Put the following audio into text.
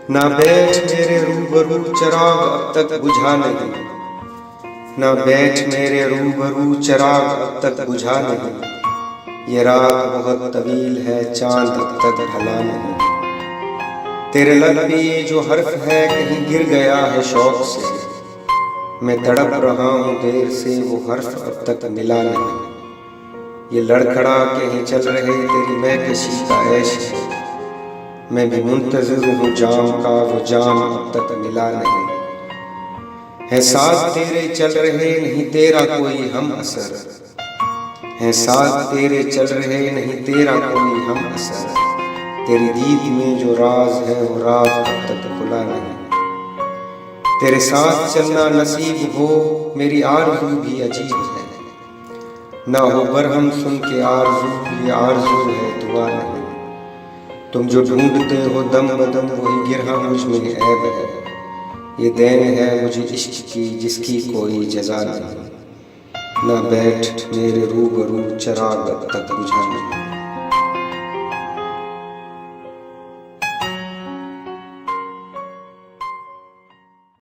ना बैठ मेरे रूबरू चिराग अब तक बुझा नहीं, ना बैठ मेरे रूबरू चिराग अब तक बुझा नहीं। ये रात बहुत तवील है चांद अब तक ढला नहीं। तेरे लब पे ये जो हर्फ है कहीं गिर गया है शौक से, मैं तड़प रहा हूँ देर से वो हर्फ अब तक मिला नहीं। ये लड़खड़ा के ही चल रहे तेरी महकशी का ऐश है, मैं भी मुंतज़िर हूँ जाम का वो जाम अब तक मिला नहीं। है साथ तेरे चल रहे नहीं तेरा कोई हम असर, है साथ तेरे चल रहे नहीं तेरा कोई हम असर। तेरी दीद में जो राज है वो राज अब तक खुला नहीं। तेरे साथ चलना नसीब हो मेरी आरज़ू भी अजीब है, ना हो बरहम सुन के आरज़ू ये आरज़ू है दुआ नहीं। तुम जो ढूंढते हो दम बदम वही गिरहा मुझ में ऐब है, ये देन है मुझे इश्क की जिसकी कोई जज़ा नहीं। ना बैठ मेरे रूबरू चिराग अब तक बुझा नहीं।